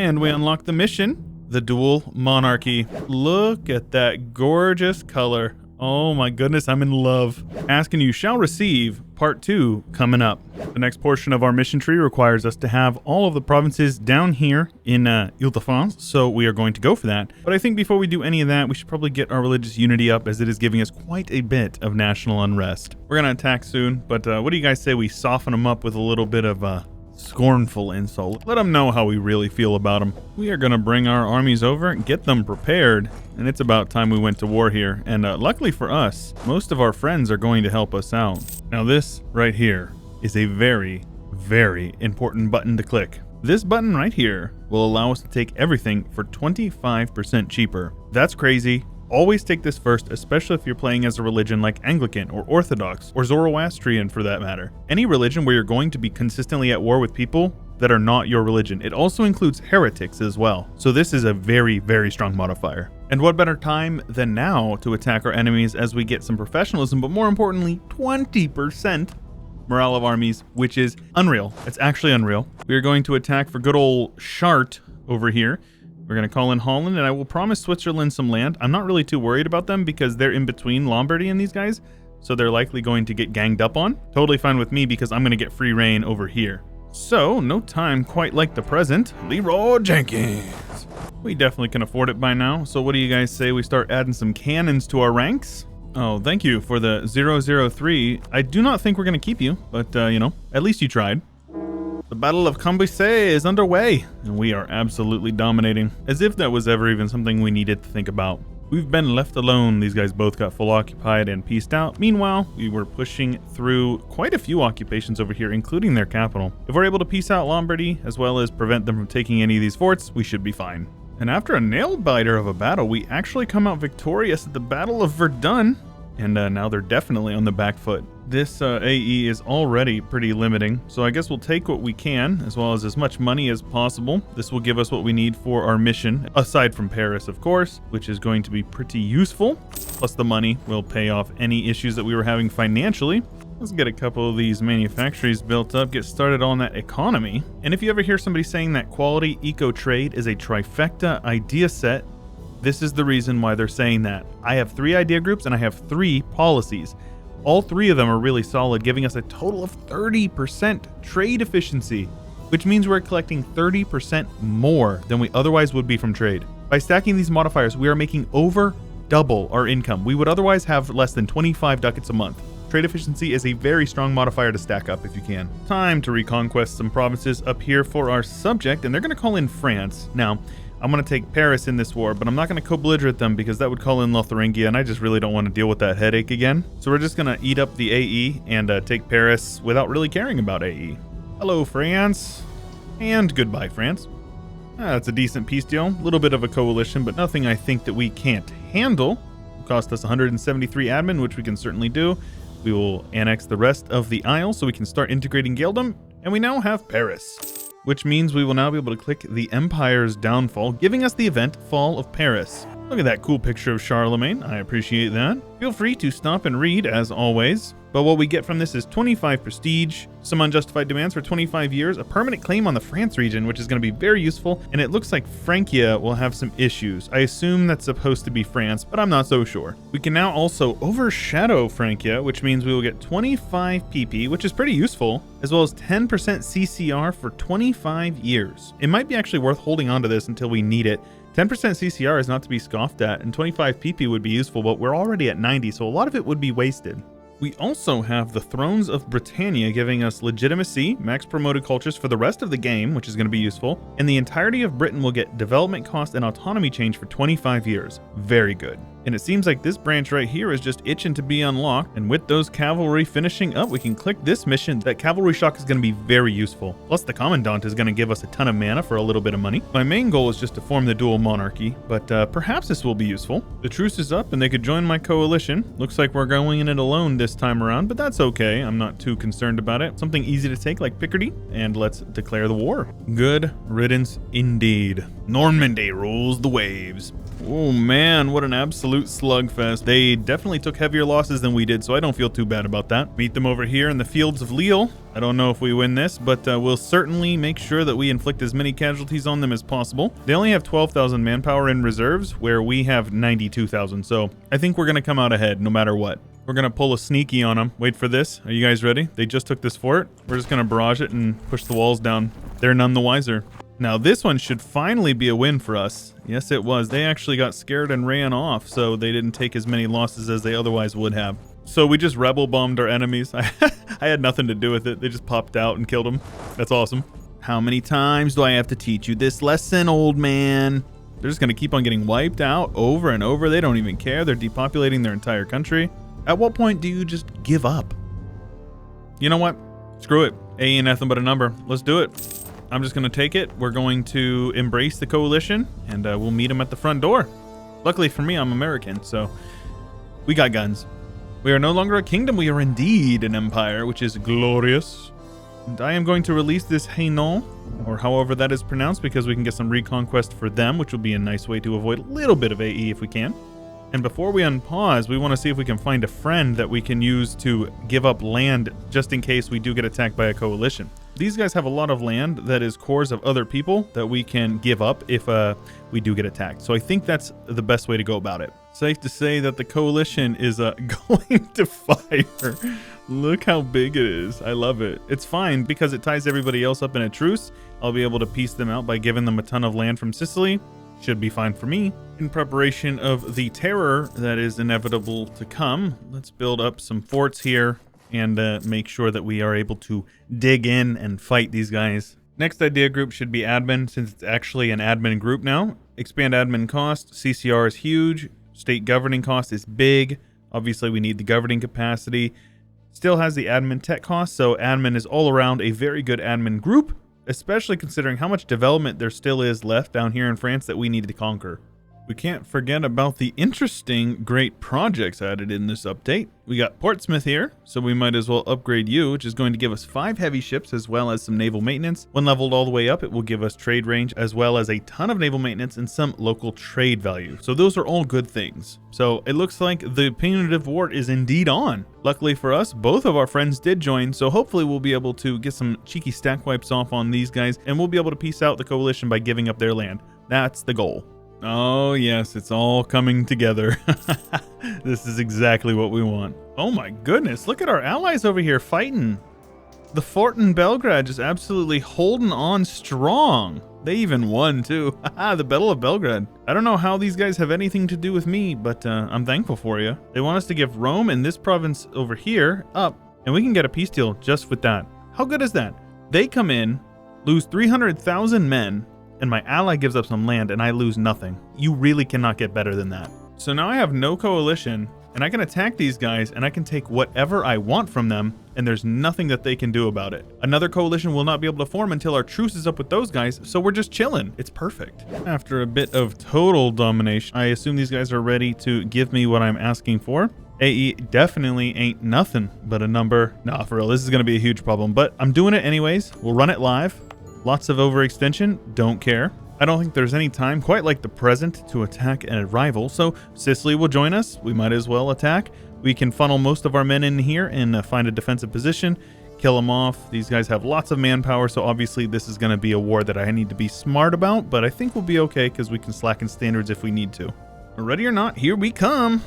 And we unlock the mission, the Dual Monarchy. Look at that gorgeous color. Oh my goodness, I'm in love. Ask and you shall receive, part 2 coming up. The next portion of our mission tree requires us to have all of the provinces down here in Ile-de-France, so we are going to go for that. But I think before we do any of that, we should probably get our religious unity up, as it is giving us quite a bit of national unrest. We're going to attack soon, but what do you guys say we soften them up with a little bit of scornful insult? Let them know how we really feel about them. We are going to bring our armies over and get them prepared, and it's about time we went to war here. And luckily for us, most of our friends are going to help us out. Now this right here is a very, very important button to click. This button right here will allow us to take everything for 25% cheaper. That's crazy. Always take this first, especially if you're playing as a religion like Anglican or Orthodox or Zoroastrian for that matter. Any religion where you're going to be consistently at war with people that are not your religion. It also includes heretics as well. So this is a very, very strong modifier. And what better time than now to attack our enemies as we get some professionalism, but more importantly, 20% morale of armies, which is unreal. It's actually unreal. We are going to attack for good old Chart over here. We're going to call in Holland, and I will promise Switzerland some land. I'm not really too worried about them because they're in between Lombardy and these guys, so they're likely going to get ganged up on. Totally fine with me because I'm going to get free reign over here. So, no time quite like the present. Leroy Jenkins. We definitely can afford it by now, so what do you guys say we start adding some cannons to our ranks? Oh, thank you for the 003. I do not think we're going to keep you, but, you know, at least you tried. The Battle of Cambrai is underway, and we are absolutely dominating, as if that was ever even something we needed to think about. We've been left alone. These guys both got full occupied and peaced out. Meanwhile, we were pushing through quite a few occupations over here, including their capital. If we're able to peace out Lombardy, as well as prevent them from taking any of these forts, we should be fine. And after a nail-biter of a battle, we actually come out victorious at the Battle of Verdun, and now they're definitely on the back foot. This AE is already pretty limiting, so I guess we'll take what we can, as well as much money as possible. This will give us what we need for our mission, aside from Paris, of course, which is going to be pretty useful. Plus the money will pay off any issues that we were having financially. Let's get a couple of these manufactories built up, get started on that economy. And if you ever hear somebody saying that quality eco-trade is a trifecta idea set, this is the reason why they're saying that. I have 3 idea groups and I have 3 policies. All 3 of them are really solid, giving us a total of 30% trade efficiency, which means we're collecting 30% more than we otherwise would be from trade. By stacking these modifiers, we are making over double our income. We would otherwise have less than 25 ducats a month. Trade efficiency is a very strong modifier to stack up if you can. Time to reconquest some provinces up here for our subject, and they're going to call in France. Now, I'm going to take Paris in this war, but I'm not going to co-belligerate them because that would call in Lotharingia, and I just really don't want to deal with that headache again. So we're just going to eat up the AE and take Paris without really caring about AE. Hello, France. And goodbye, France. That's a decent peace deal. A little bit of a coalition, but nothing I think that we can't handle. It'll cost us 173 admin, which we can certainly do. We will annex the rest of the Isle so we can start integrating Gaeldom, and we now have Paris, which means we will now be able to click the Empire's Downfall, giving us the event Fall of Paris. Look at that cool picture of Charlemagne. I appreciate that. Feel free to stop and read, as always. But what we get from this is 25 prestige, some unjustified demands for 25 years, a permanent claim on the France region, which is going to be very useful, and it looks like Francia will have some issues. I assume that's supposed to be France, but I'm not so sure. We can now also overshadow Francia, which means we will get 25 PP, which is pretty useful, as well as 10% CCR for 25 years. It might be actually worth holding on to this until we need it. 10% CCR is not to be scoffed at, and 25 PP would be useful, but we're already at 90, so a lot of it would be wasted. We also have the Thrones of Britannia giving us legitimacy, max promoted cultures for the rest of the game, which is going to be useful, and the entirety of Britain will get development cost and autonomy change for 25 years. Very good. And it seems like this branch right here is just itching to be unlocked, and with those cavalry finishing up, we can click this mission. That cavalry shock is going to be very useful. Plus the commandant is going to give us a ton of mana for a little bit of money. My main goal is just to form the dual monarchy, but perhaps this will be useful. The truce is up and they could join my coalition. Looks like we're going in it alone this time around, but that's okay. I'm not too concerned about it. Something easy to take like Picardy, and let's declare the war. Good riddance indeed. Normandy rules the waves. Oh man, what an absolute absolute slugfest. They definitely took heavier losses than we did, so I don't feel too bad about that. Meet them over here in the fields of Lille. I don't know if we win this, but we'll certainly make sure that we inflict as many casualties on them as possible. They only have 12,000 manpower in reserves, where we have 92,000, so I think we're going to come out ahead no matter what. We're going to pull a sneaky on them. Wait for this. Are you guys ready? They just took this fort. We're just going to barrage it and push the walls down. They're none the wiser. Now, this one should finally be a win for us. Yes, it was. They actually got scared and ran off, so they didn't take as many losses as they otherwise would have. So we just rebel bombed our enemies. I had nothing to do with it. They just popped out and killed them. That's awesome. How many times do I have to teach you this lesson, old man? They're just going to keep on getting wiped out over and over. They don't even care. They're depopulating their entire country. At what point do you just give up? You know what? Screw it. A ain't nothing but a number. Let's do it. I'm just going to take it. We're going to embrace the coalition, and we'll meet them at the front door. Luckily for me, I'm American, so we got guns. We are no longer a kingdom. We are indeed an empire, which is glorious. And I am going to release this Hainan, or however that is pronounced, because we can get some reconquest for them, which will be a nice way to avoid a little bit of AE if we can. And before we unpause, we want to see if we can find a friend that we can use to give up land just in case we do get attacked by a coalition. These guys have a lot of land that is cores of other people that we can give up if we do get attacked. So I think that's the best way to go about it. Safe to say that the coalition is going to fire. Look how big it is. I love it. It's fine because it ties everybody else up in a truce. I'll be able to piece them out by giving them a ton of land from Sicily. Should be fine for me. In preparation of the terror that is inevitable to come, let's build up some forts here and make sure that we are able to dig in and fight these guys. Next idea group should be admin, since it's actually an admin group now. Expand admin cost. CCR is huge. State governing cost is big. Obviously, we need the governing capacity. Still has the admin tech cost, so admin is all around a very good admin group, especially considering how much development there still is left down here in France that we need to conquer. We can't forget about the interesting great projects added in this update. We got Portsmouth here, so we might as well upgrade you, which is going to give us 5 heavy ships as well as some naval maintenance. When leveled all the way up, it will give us trade range as well as a ton of naval maintenance and some local trade value. So those are all good things. So it looks like the punitive war is indeed on. Luckily for us, both of our friends did join, so hopefully we'll be able to get some cheeky stack wipes off on these guys, and we'll be able to piece out the coalition by giving up their land. That's the goal. Oh yes, it's all coming together. This is exactly what we want. Oh my goodness, look at our allies over here fighting. The fort in Belgrade is absolutely holding on strong. They even won too. The Battle of Belgrade. I don't know how these guys have anything to do with me, but I'm thankful for you. They want us to give Rome and this province over here up, and we can get a peace deal just with that. How good is that? They come in, lose 300,000 men, and my ally gives up some land and I lose nothing. You really cannot get better than that. So now I have no coalition, and I can attack these guys and I can take whatever I want from them, and there's nothing that they can do about it. Another coalition will not be able to form until our truce is up with those guys, so we're just chilling. It's perfect. After a bit of total domination, I assume these guys are ready to give me what I'm asking for. AE definitely ain't nothing but a number. Nah, for real, this is gonna be a huge problem, but I'm doing it anyways. We'll run it live. Lots of overextension, don't care. I don't think there's any time quite like the present to attack a rival, so Sicily will join us. We might as well attack. We can funnel most of our men in here and find a defensive position, kill them off. These guys have lots of manpower, so obviously this is going to be a war that I need to be smart about, but I think we'll be okay because we can slacken standards if we need to. Ready or not, here we come.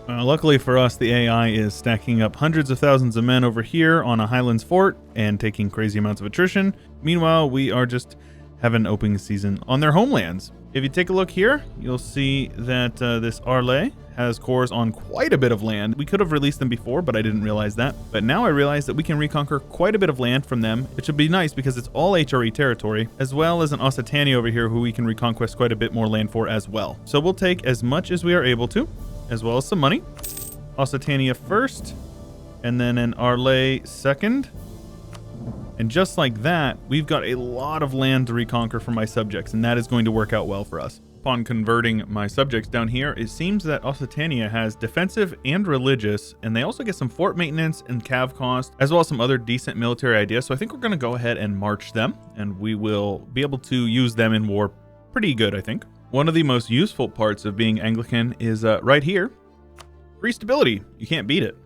Luckily for us, the AI is stacking up hundreds of thousands of men over here on a Highlands fort and taking crazy amounts of attrition. Meanwhile, we are just having an opening season on their homelands. If you take a look here, you'll see that this Arles has cores on quite a bit of land. We could have released them before, but I didn't realize that. But now I realize that we can reconquer quite a bit of land from them, which would be nice because it's all HRE territory, as well as an Occitania over here who we can reconquest quite a bit more land for as well. So we'll take as much as we are able to, as well as some money. Occitania first, and then an Arles second. And just like that, we've got a lot of land to reconquer for my subjects, and that is going to work out well for us. Upon converting my subjects down here, it seems that Occitania has defensive and religious, and they also get some fort maintenance and cav cost, as well as some other decent military ideas. So I think we're going to go ahead and march them, and we will be able to use them in war pretty good, I think. One of the most useful parts of being Anglican is right here. Free stability. You can't beat it.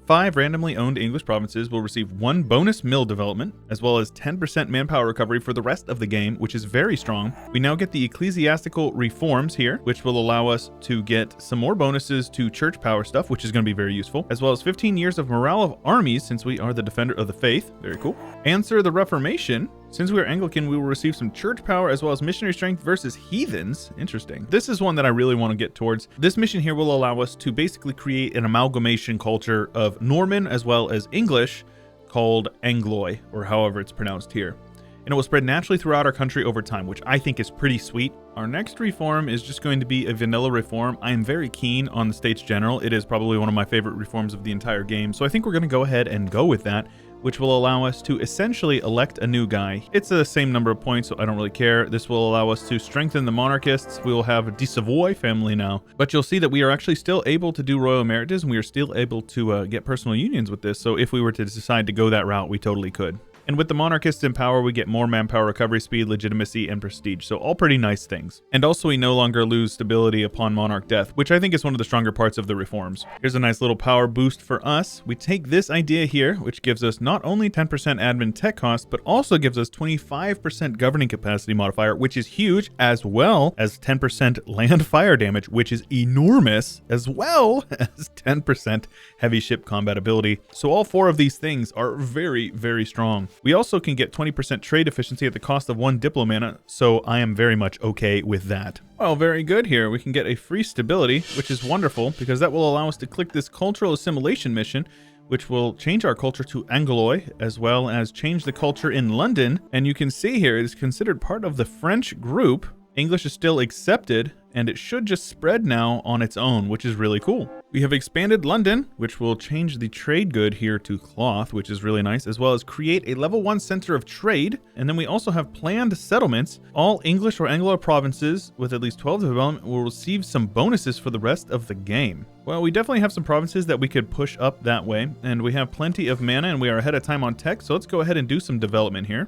5 randomly owned English provinces will receive 1 bonus mill development, as well as 10% manpower recovery for the rest of the game, which is very strong. We now get the ecclesiastical reforms here, which will allow us to get some more bonuses to church power stuff, which is going to be very useful, as well as 15 years of morale of armies, since we are the defender of the faith. Very cool. Answer the Reformation. Since we are Anglican, we will receive some church power as well as missionary strength versus heathens. Interesting. This is one that I really want to get towards. This mission here will allow us to basically create an amalgamation culture of Norman as well as English called Angloy, or however it's pronounced here. And it will spread naturally throughout our country over time, which I think is pretty sweet. Our next reform is just going to be a vanilla reform. I am very keen on the States General. It is probably one of my favorite reforms of the entire game, so I think we're going to go ahead and go with that, which will allow us to essentially elect a new guy. It's the same number of points, so I don't really care. This will allow us to strengthen the monarchists. We will have a de Savoy family now. But you'll see that we are actually still able to do royal emeritus, and we are still able to get personal unions with this. So if we were to decide to go that route, we totally could. And with the monarchists in power, we get more manpower recovery speed, legitimacy, and prestige. So all pretty nice things. And also we no longer lose stability upon monarch death, which I think is one of the stronger parts of the reforms. Here's a nice little power boost for us. We take this idea here, which gives us not only 10% admin tech cost, but also gives us 25% governing capacity modifier, which is huge, as well as 10% land fire damage, which is enormous, as well as 10% heavy ship combat ability. So all 4 of these things are very, very strong. We also can get 20% trade efficiency at the cost of 1 diplomana, so I am very much okay with that. Well, very good here. We can get a free stability, which is wonderful, because that will allow us to click this cultural assimilation mission, which will change our culture to Angloy, as well as change the culture in London. And you can see here, it is considered part of the French group. English is still accepted, and it should just spread now on its own, which is really cool. We have expanded London, which will change the trade good here to cloth, which is really nice, as well as create a level 1 center of trade. And then we also have planned settlements. All English or Anglo provinces with at least 12 development will receive some bonuses for the rest of the game. Well, we definitely have some provinces that we could push up that way, and we have plenty of mana, and we are ahead of time on tech, so let's go ahead and do some development here.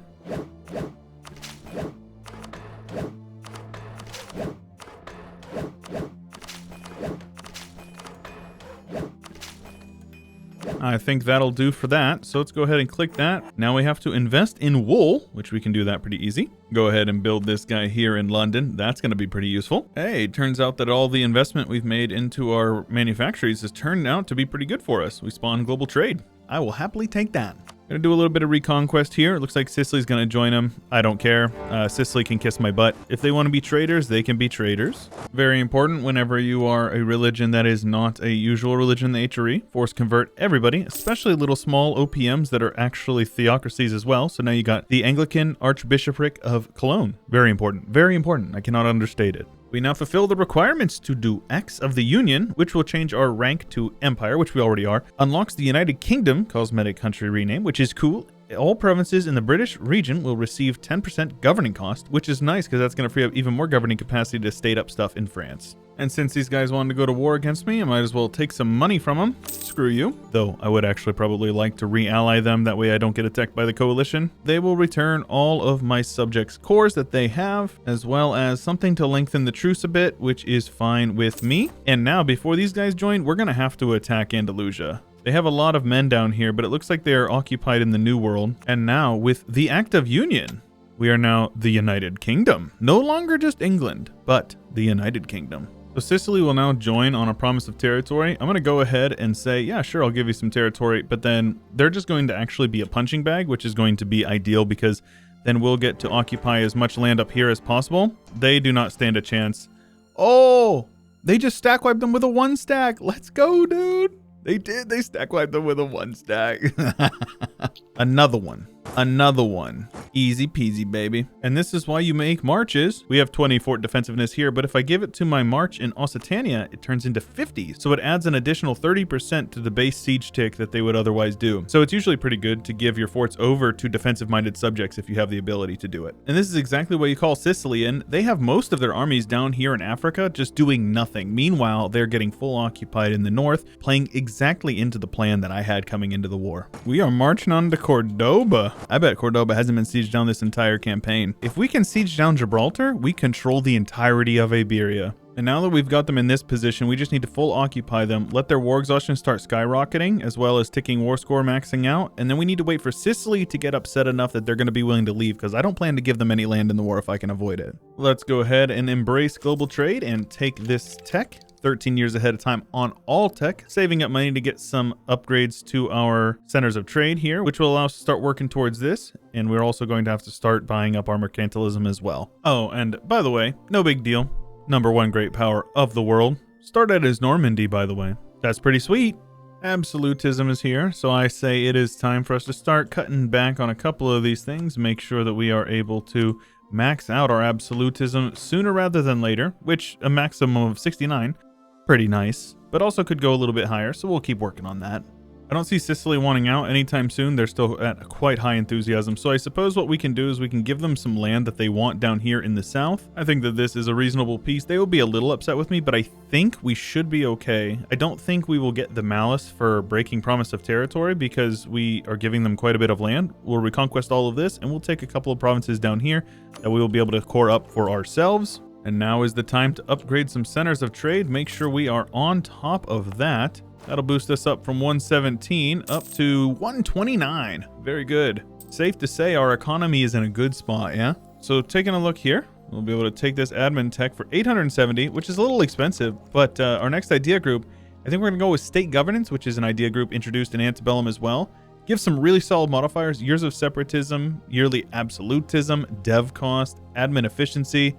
I think that'll do for that. So let's go ahead and click that. Now we have to invest in wool, which we can do that pretty easy. Go ahead and build this guy here in London. That's going to be pretty useful. Hey, it turns out that all the investment we've made into our manufactories has turned out to be pretty good for us. We spawn global trade. I will happily take that. Gonna do a little bit of reconquest here. It looks like Sicily's gonna join them. I don't care. Sicily can kiss my butt. If they want to be traders, they can be traders. Very important whenever you are a religion that is not a usual religion in the HRE. Force convert everybody, especially little small OPMs that are actually theocracies as well. So now you got the Anglican Archbishopric of Cologne. Very important. Very important. I cannot understate it. We now fulfill the requirements to do X of the Union, which will change our rank to Empire, which we already are. Unlocks the United Kingdom, cosmetic country rename, which is cool. All provinces in the British region will receive 10% governing cost, which is nice because that's going to free up even more governing capacity to state up stuff in France. And since these guys wanted to go to war against me, I might as well take some money from them. Screw you. Though I would actually probably like to re-ally them, that way I don't get attacked by the coalition. They will return all of my subjects' cores that they have, as well as something to lengthen the truce a bit, which is fine with me. And now, before these guys join, we're going to have to attack Andalusia. They have a lot of men down here, but it looks like they are occupied in the New World. And now, with the Act of Union, we are now the United Kingdom. No longer just England, but the United Kingdom. So Sicily will now join on a promise of territory. I'm going to go ahead and say, yeah, sure, I'll give you some territory. But then they're just going to actually be a punching bag, which is going to be ideal because then we'll get to occupy as much land up here as possible. They do not stand a chance. Oh, they just stack wiped them with a 1 stack. Let's go, dude. They did. They stack wiped them with a 1 stack. Another one. Another one. Easy peasy, baby. And this is why you make marches. We have 20 fort defensiveness here, but if I give it to my march in Occitania, it turns into 50. So it adds an additional 30% to the base siege tick that they would otherwise do. So it's usually pretty good to give your forts over to defensive-minded subjects if you have the ability to do it. And this is exactly what you call Sicily, and they have most of their armies down here in Africa just doing nothing. Meanwhile, they're getting full occupied in the north, playing exactly into the plan that I had coming into the war. We are marching on to Cordoba. I bet Cordoba hasn't been sieged down this entire campaign. If we can siege down Gibraltar, we control the entirety of Iberia. And now that we've got them in this position, we just need to full occupy them, let their war exhaustion start skyrocketing, as well as ticking war score maxing out, and then we need to wait for Sicily to get upset enough that they're going to be willing to leave, because I don't plan to give them any land in the war if I can avoid it. Let's go ahead and embrace global trade and take this tech 13 years ahead of time on all tech, saving up money to get some upgrades to our centers of trade here, which will allow us to start working towards this. And we're also going to have to start buying up our mercantilism as well. Oh, and by the way, no big deal. #1 great power of the world. Started as Normandy, by the way. That's pretty sweet. Absolutism is here, so I say it is time for us to start cutting back on a couple of these things, make sure that we are able to max out our absolutism sooner rather than later, which a maximum of 69, pretty nice, but also could go a little bit higher, so we'll keep working on that. I don't see Sicily wanting out anytime soon. They're still at quite high enthusiasm. So I suppose what we can do is we can give them some land that they want down here in the south. I think that this is a reasonable piece. They will be a little upset with me, but I think we should be okay. I don't think we will get the malice for breaking promise of territory because we are giving them quite a bit of land. We'll reconquest all of this and we'll take a couple of provinces down here that we will be able to core up for ourselves. And now is the time to upgrade some centers of trade. Make sure we are on top of that. That'll boost us up from 117 up to 129. Very good. Safe to say our economy is in a good spot, yeah? So taking a look here, we'll be able to take this admin tech for 870, which is a little expensive, but our next idea group, I think we're gonna go with state governance, which is an idea group introduced in Ante Bellum as well. Give some really solid modifiers: years of separatism, yearly absolutism, dev cost, admin efficiency,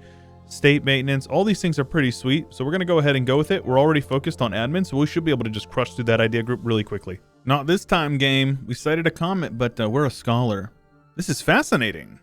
state maintenance. All these things are pretty sweet, so we're going to go ahead and go with it. We're already focused on admin, so we should be able to just crush through that idea group really quickly. Not this time, game. We cited a comment, but we're a scholar. This is fascinating.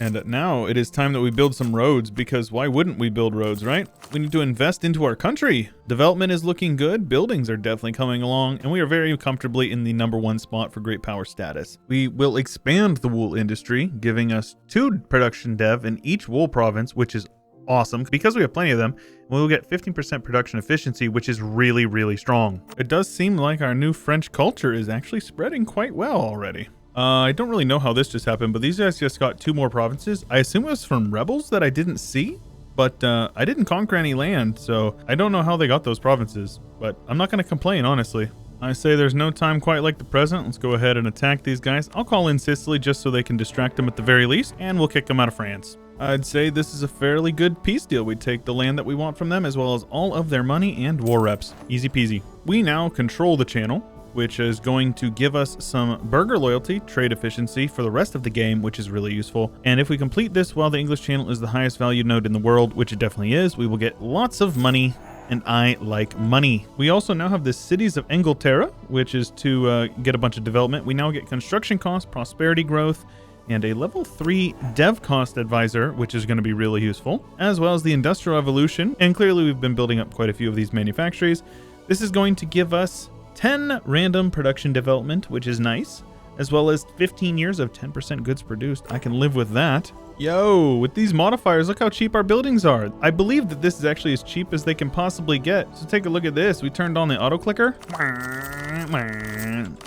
And now it is time that we build some roads, because why wouldn't we build roads, right? We need to invest into our country. Development is looking good. Buildings are definitely coming along, and we are very comfortably in the #1 spot for great power status. We will expand the wool industry, giving us 2 production dev in each wool province, which is awesome. Because we have plenty of them, we'll get 15% production efficiency, which is really, really strong. It does seem like our new French culture is actually spreading quite well already. I don't really know how this just happened, but these guys just got 2 more provinces. I assume it was from rebels that I didn't see, but I didn't conquer any land, so I don't know how they got those provinces, but I'm not going to complain, honestly. I say there's no time quite like the present. Let's go ahead and attack these guys. I'll call in Sicily just so they can distract them at the very least, and we'll kick them out of France. I'd say this is a fairly good peace deal. We take the land that we want from them, as well as all of their money and war reps. Easy peasy. We now control the channel, which is going to give us some burgher loyalty, trade efficiency for the rest of the game, which is really useful. And if we complete this while the English channel is the highest valued node in the world, which it definitely is, we will get lots of money, and I like money. We also now have the cities of Inglaterra, which is to get a bunch of development. We now get construction costs, prosperity growth, and a level 3 dev cost advisor, which is going to be really useful, as well as the industrial revolution. And clearly we've been building up quite a few of these manufactories. This is going to give us 10 random production development, which is nice, as well as 15 years of 10% goods produced. I can live with that. Yo, with these modifiers, look how cheap our buildings are. I believe that this is actually as cheap as they can possibly get. So take a look at this. We turned on the auto clicker.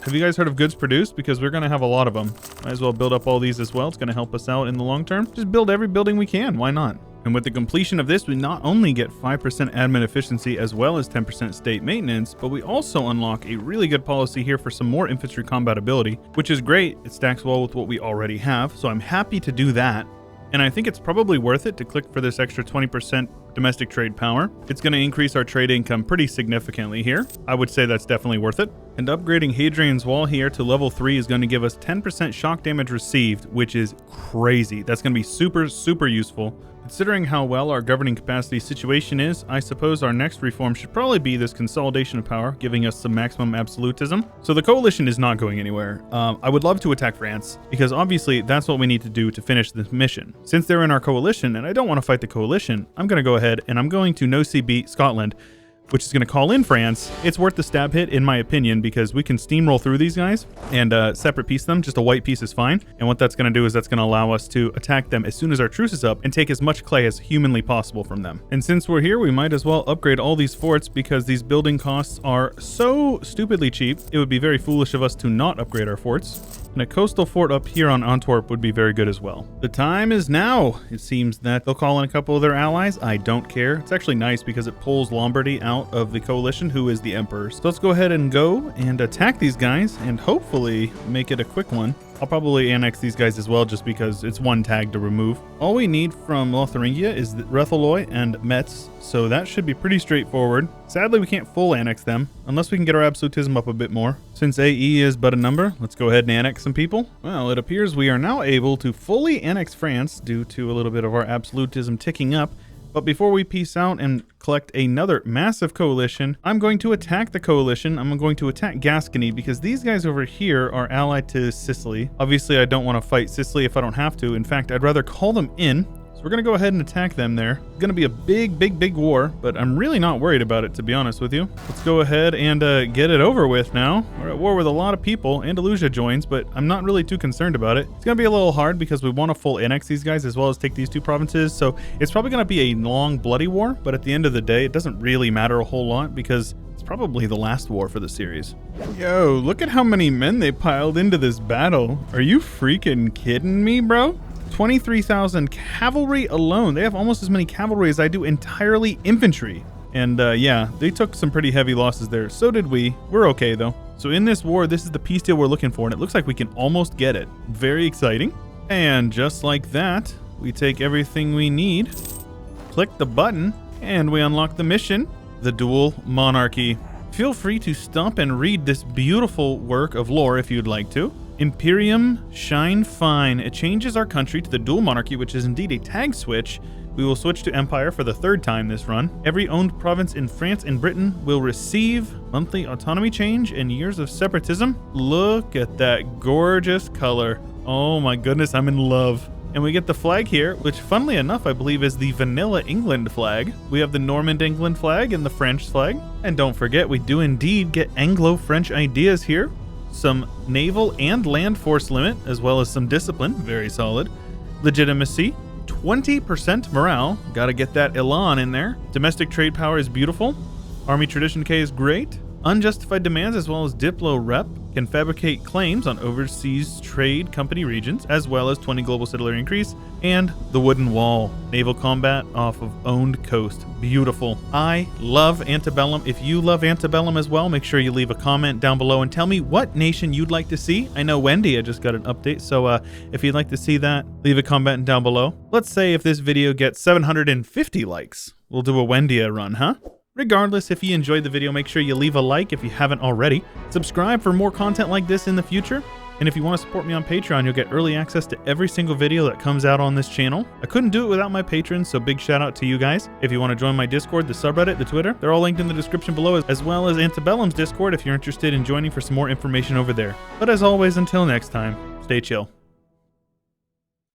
Have you guys heard of goods produced? Because we're going to have a lot of them. Might as well build up all these as well. It's going to help us out in the long term. Just build every building we can. Why not? And with the completion of this, we not only get 5% admin efficiency as well as 10% state maintenance, but we also unlock a really good policy here for some more infantry combatability, which is great. It stacks well with what we already have, so I'm happy to do that. And I think it's probably worth it to click for this extra 20% domestic trade power. It's going to increase our trade income pretty significantly here. I would say that's definitely worth it. And upgrading Hadrian's Wall here to level 3 is going to give us 10% shock damage received, which is crazy. That's going to be super, super useful. Considering how well our governing capacity situation is, I suppose our next reform should probably be this consolidation of power, giving us some maximum absolutism. So the coalition is not going anywhere. I would love to attack France, because obviously that's what we need to do to finish this mission. Since they're in our coalition, and I don't want to fight the coalition, I'm going to go ahead and I'm going to no-CB Scotland, which is going to call in France. It's worth the stab hit, in my opinion, because we can steamroll through these guys and separate piece them. Just a white piece is fine. And what that's going to do is that's going to allow us to attack them as soon as our truce is up and take as much clay as humanly possible from them. And since we're here, we might as well upgrade all these forts, because these building costs are so stupidly cheap. It would be very foolish of us to not upgrade our forts. And a coastal fort up here on Antwerp would be very good as well. The time is now. It seems that they'll call in a couple of their allies. I don't care. It's actually nice because it pulls Lombardy out of the coalition, who is the emperor. So let's go ahead and go and attack these guys and hopefully make it a quick one. I'll probably annex these guys as well just because it's one tag to remove. All we need from Lotharingia is Retheloi and Metz, so that should be pretty straightforward. Sadly, we can't full annex them unless we can get our absolutism up a bit more. Since AE is but a number, let's go ahead and annex some people. Well, it appears we are now able to fully annex France due to a little bit of our absolutism ticking up. But before we peace out and collect another massive coalition, I'm going to attack the coalition. I'm going to attack Gascony because these guys over here are allied to Sicily. Obviously, I don't want to fight Sicily if I don't have to. In fact, I'd rather call them in. So we're going to go ahead and attack them there. It's going to be a big war, but I'm really not worried about it, to be honest with you. Let's go ahead and get it over with now. We're at war with a lot of people. Andalusia joins, but I'm not really too concerned about it. It's going to be a little hard because we want to full annex these guys as well as take these two provinces. So it's probably going to be a long, bloody war, but at the end of the day, it doesn't really matter a whole lot because it's probably the last war for the series. Yo, look at how many men they piled into this battle. Are you freaking kidding me, bro? 23,000 cavalry alone. They have almost as many cavalry as I do entirely infantry. And yeah, they took some pretty heavy losses there. So did we. We're okay though. So in this war, this is the peace deal we're looking for, and it looks like we can almost get it. Very exciting. And just like that, we take everything we need, click the button, and we unlock the mission, the Dual Monarchy. Feel free to stop and read this beautiful work of lore if you'd like to. Imperium Shine Fine. It changes our country to the Dual Monarchy, which is indeed a tag switch. We will switch to Empire for the third time this run. Every owned province in France and Britain will receive monthly autonomy change and years of separatism. Look at that gorgeous color. Oh my goodness, I'm in love. And we get the flag here, which funnily enough, I believe is the vanilla England flag. We have the Normand England flag and the French flag. And don't forget, we do indeed get Anglo-French ideas here. Some naval and land force limit, as well as some discipline, very solid. Legitimacy, 20% morale, gotta get that elan in there. Domestic trade power is beautiful. Army tradition K is great. Unjustified demands as well as Diplo Rep can fabricate claims on overseas trade company regions, as well as 20 global settler increase, and the Wooden Wall. Naval combat off of owned coast. Beautiful. I love Ante Bellum. If you love Ante Bellum as well, make sure you leave a comment down below and tell me what nation you'd like to see. I know Wendy, I just got an update, so if you'd like to see that, leave a comment down below. Let's say if this video gets 750 likes, we'll do a Wendia run, huh? Regardless, if you enjoyed the video, make sure you leave a like if you haven't already. Subscribe for more content like this in the future. And if you want to support me on Patreon, you'll get early access to every single video that comes out on this channel. I couldn't do it without my patrons, so big shout out to you guys. If you want to join my Discord, the subreddit, the Twitter, they're all linked in the description below, as well as Ante Bellum's Discord if you're interested in joining for some more information over there. But as always, until next time, stay chill.